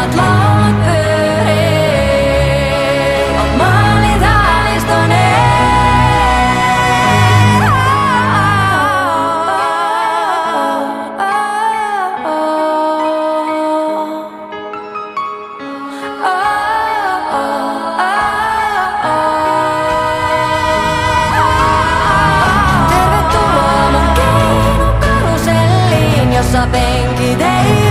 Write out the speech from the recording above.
Ihanat laulot pyörii, oot maalit Tervetuloa mun keinokaruselliin, jossa penkit ei